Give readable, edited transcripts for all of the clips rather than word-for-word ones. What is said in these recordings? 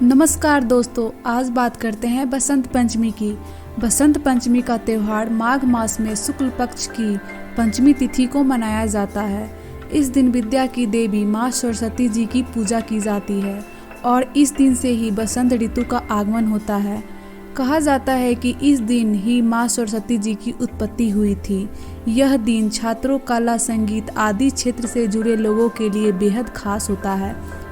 नमस्कार दोस्तों, आज बात करते हैं बसंत पंचमी की। बसंत पंचमी का त्यौहार माघ मास में शुक्ल पक्ष की पंचमी तिथि को मनाया जाता है। इस दिन विद्या की देवी माँ सरस्वती जी की पूजा की जाती है और इस दिन से ही बसंत ऋतु का आगमन होता है। कहा जाता है कि इस दिन ही माँ सरस्वती जी की उत्पत्ति हुई थी। यह दिन छात्रों, कला, संगीत आदि क्षेत्र से जुड़े लोगों के लिए बेहद खास होता है।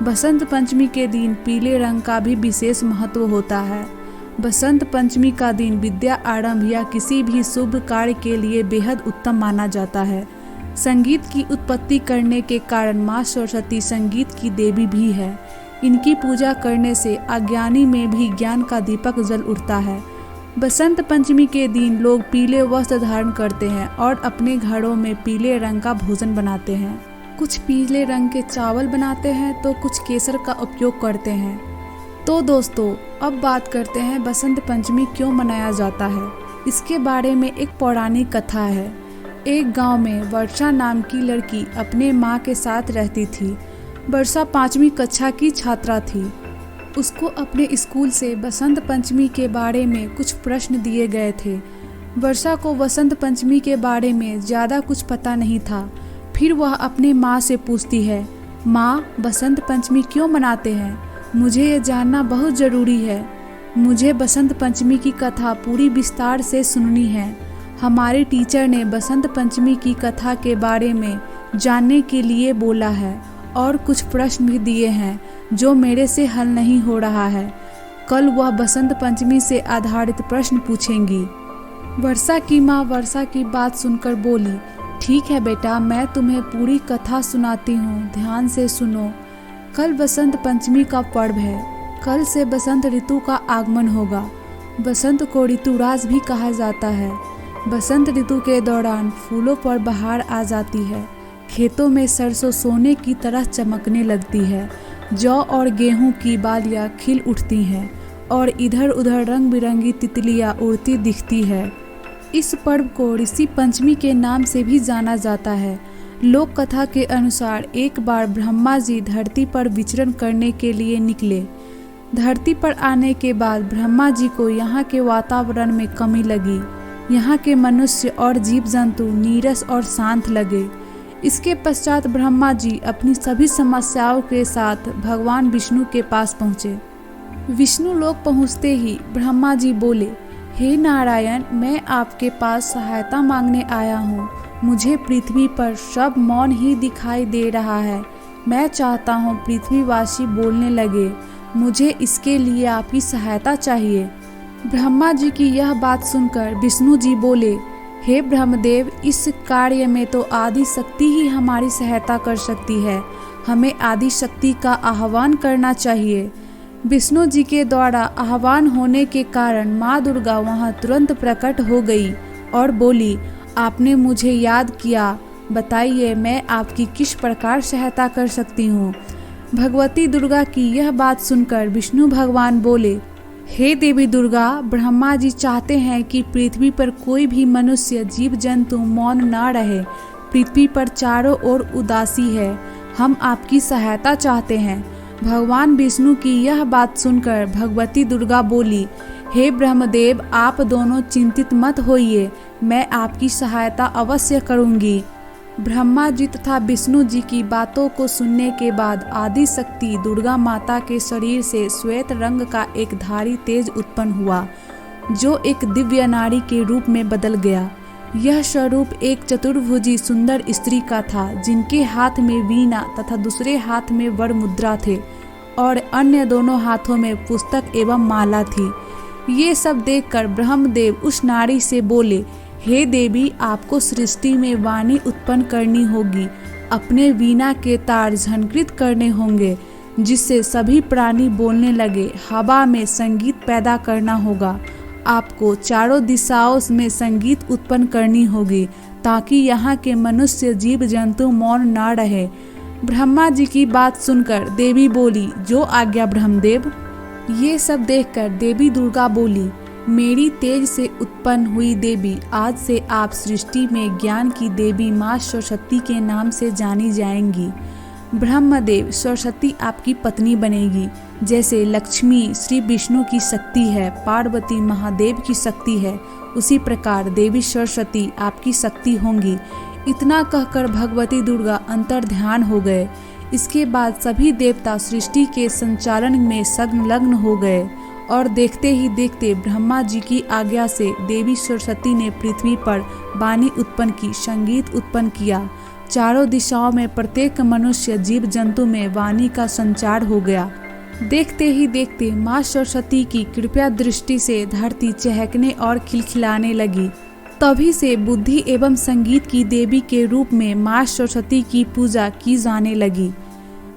बसंत पंचमी के दिन पीले रंग का भी विशेष महत्व होता है। बसंत पंचमी का दिन विद्या आरंभ या किसी भी शुभ कार्य के लिए बेहद उत्तम माना जाता है। संगीत की उत्पत्ति करने के कारण माँ सरस्वती संगीत की देवी भी है। इनकी पूजा करने से अज्ञानी में भी ज्ञान का दीपक जल उठता है। बसंत पंचमी के दिन लोग पीले वस्त्र धारण करते हैं और अपने घरों में पीले रंग का भोजन बनाते हैं। कुछ पीले रंग के चावल बनाते हैं तो कुछ केसर का उपयोग करते हैं। तो दोस्तों, अब बात करते हैं बसंत पंचमी क्यों मनाया जाता है। इसके बारे में एक पौराणिक कथा है। एक गांव में वर्षा नाम की लड़की अपने माँ के साथ रहती थी। वर्षा 5वीं कक्षा की छात्रा थी। उसको अपने स्कूल से बसंत पंचमी के बारे में कुछ प्रश्न दिए गए थे। वर्षा को बसंत पंचमी के बारे में ज़्यादा कुछ पता नहीं था। फिर वह अपने माँ से पूछती है, माँ, बसंत पंचमी क्यों मनाते हैं? मुझे ये जानना बहुत ज़रूरी है। मुझे बसंत पंचमी की कथा पूरी विस्तार से सुननी है। हमारे टीचर ने बसंत पंचमी की कथा के बारे में जानने के लिए बोला है और कुछ प्रश्न भी दिए हैं जो मेरे से हल नहीं हो रहा है। कल वह बसंत पंचमी से आधारित प्रश्न पूछेंगी। वर्षा की माँ वर्षा की बात सुनकर बोली, ठीक है बेटा, मैं तुम्हें पूरी कथा सुनाती हूँ, ध्यान से सुनो। कल बसंत पंचमी का पर्व है। कल से बसंत ऋतु का आगमन होगा। बसंत को ऋतुराज भी कहा जाता है। बसंत ऋतु के दौरान फूलों पर बहार आ जाती है। खेतों में सरसों सोने की तरह चमकने लगती है। जौ और गेहूं की बालियां खिल उठती हैं और इधर उधर रंग बिरंगी तितलियां उड़ती दिखती है। इस पर्व को ऋषि पंचमी के नाम से भी जाना जाता है। लोक कथा के अनुसार एक बार ब्रह्मा जी धरती पर विचरण करने के लिए निकले। धरती पर आने के बाद ब्रह्मा जी को यहाँ के वातावरण में कमी लगी। यहाँ के मनुष्य और जीव जंतु नीरस और शांत लगे। इसके पश्चात ब्रह्मा जी अपनी सभी समस्याओं के साथ भगवान विष्णु के पास पहुँचे। विष्णु लोक पहुँचते ही ब्रह्मा जी बोले, हे नारायण, मैं आपके पास सहायता मांगने आया हूँ। मुझे पृथ्वी पर सब मौन ही दिखाई दे रहा है। मैं चाहता हूँ पृथ्वीवासी बोलने लगे। मुझे इसके लिए आपकी सहायता चाहिए। ब्रह्मा जी की यह बात सुनकर विष्णु जी बोले, हे ब्रह्मदेव, इस कार्य में तो आदि शक्ति ही हमारी सहायता कर सकती है। हमें आदि शक्ति का आह्वान करना चाहिए। विष्णु जी के द्वारा आह्वान होने के कारण माँ दुर्गा वहाँ तुरंत प्रकट हो गई और बोली, आपने मुझे याद किया, बताइए मैं आपकी किस प्रकार सहायता कर सकती हूँ। भगवती दुर्गा की यह बात सुनकर विष्णु भगवान बोले, हे देवी दुर्गा, ब्रह्मा जी चाहते हैं कि पृथ्वी पर कोई भी मनुष्य, जीव जंतु मौन न रहे। पृथ्वी पर चारों ओर उदासी है। हम आपकी सहायता चाहते हैं। भगवान विष्णु की यह बात सुनकर भगवती दुर्गा बोली, हे ब्रह्मदेव, आप दोनों चिंतित मत होइए, मैं आपकी सहायता अवश्य करूंगी। ब्रह्मा जी तथा विष्णु जी की बातों को सुनने के बाद आदि शक्ति दुर्गा माता के शरीर से श्वेत रंग का एक धारी तेज उत्पन्न हुआ, जो एक दिव्य नारी के रूप में बदल गया। यह स्वरूप एक चतुर्भुजी सुंदर स्त्री का था, जिनके हाथ में वीणा तथा दूसरे हाथ में वर मुद्रा थे और अन्य दोनों हाथों में पुस्तक एवं माला थी। ये सब देखकर ब्रह्मदेव उस नारी से बोले, हे देवी, आपको सृष्टि में वाणी उत्पन्न करनी होगी। अपने वीणा के तार झंकृत करने होंगे, जिससे सभी प्राणी बोलने लगे। हवा में संगीत पैदा करना होगा। आपको चारों दिशाओं में संगीत उत्पन्न करनी होगी, ताकि यहाँ के मनुष्य, जीव जंतु मौन न रहे। ब्रह्मा जी की बात सुनकर देवी बोली, जो आज्ञा ब्रह्मदेव। ये सब देखकर देवी दुर्गा बोली, मेरी तेज से उत्पन्न हुई देवी, आज से आप सृष्टि में ज्ञान की देवी माँ सरस्वती के नाम से जानी जाएंगी। ब्रह्मदेव सरस्वती आपकी पत्नी बनेगी। जैसे लक्ष्मी श्री विष्णु की शक्ति है, पार्वती महादेव की शक्ति है, उसी प्रकार देवी सरस्वती आपकी शक्ति होंगी। इतना कहकर भगवती दुर्गा अंतर्ध्यान हो गए। इसके बाद सभी देवता सृष्टि के संचालन में संलग्न हो गए और देखते ही देखते ब्रह्मा जी की आज्ञा से देवी सरस्वती ने पृथ्वी पर वाणी उत्पन्न की, संगीत उत्पन्न किया। चारों दिशाओं में प्रत्येक मनुष्य जीव जंतु में वाणी का संचार हो गया। देखते ही देखते माँ सरस्वती की कृपा दृष्टि से धरती चहकने और खिलखिलाने लगी। तभी से बुद्धि एवं संगीत की देवी के रूप में माँ सरस्वती की पूजा की जाने लगी।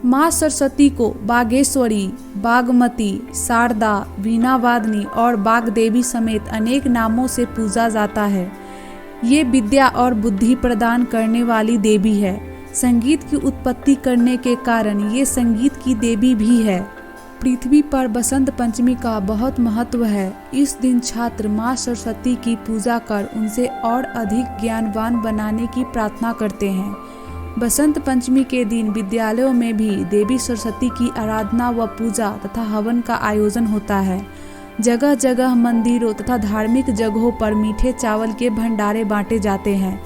माँ सरस्वती को बागेश्वरी, बागमती, शारदा, वीणावादिनी और बागदेवी समेत अनेक नामों से पूजा जाता है। ये विद्या और बुद्धि प्रदान करने वाली देवी है। संगीत की उत्पत्ति करने के कारण ये संगीत की देवी भी है। पृथ्वी पर बसंत पंचमी का बहुत महत्व है। इस दिन छात्र माँ सरस्वती की पूजा कर उनसे और अधिक ज्ञानवान बनाने की प्रार्थना करते हैं। बसंत पंचमी के दिन विद्यालयों में भी देवी सरस्वती की आराधना व पूजा तथा हवन का आयोजन होता है। जगह जगह मंदिरों तथा धार्मिक जगहों पर मीठे चावल के भंडारे बांटे जाते हैं।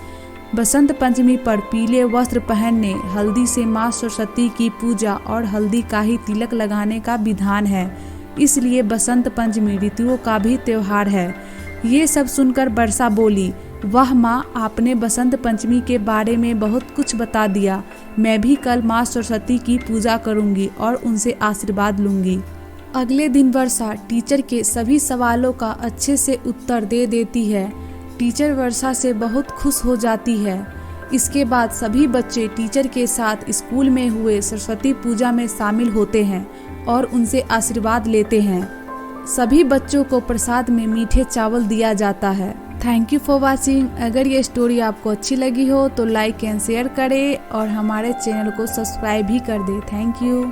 बसंत पंचमी पर पीले वस्त्र पहनने, हल्दी से माँ सरस्वती की पूजा और हल्दी का ही तिलक लगाने का विधान है। इसलिए बसंत पंचमी ऋतुओं का भी त्योहार है। ये सब सुनकर वर्षा बोली, वाह माँ, आपने बसंत पंचमी के बारे में बहुत कुछ बता दिया। मैं भी कल माँ सरस्वती की पूजा करूँगी और उनसे आशीर्वाद लूँगी। अगले दिन वर्षा टीचर के सभी सवालों का अच्छे से उत्तर दे देती है। टीचर वर्षा से बहुत खुश हो जाती है। इसके बाद सभी बच्चे टीचर के साथ स्कूल में हुए सरस्वती पूजा में शामिल होते हैं और उनसे आशीर्वाद लेते हैं। सभी बच्चों को प्रसाद में मीठे चावल दिया जाता है। Thank you for watching. अगर ये स्टोरी आपको अच्छी लगी हो तो लाइक एंड शेयर करें और हमारे चैनल को सब्सक्राइब भी कर दें। Thank you.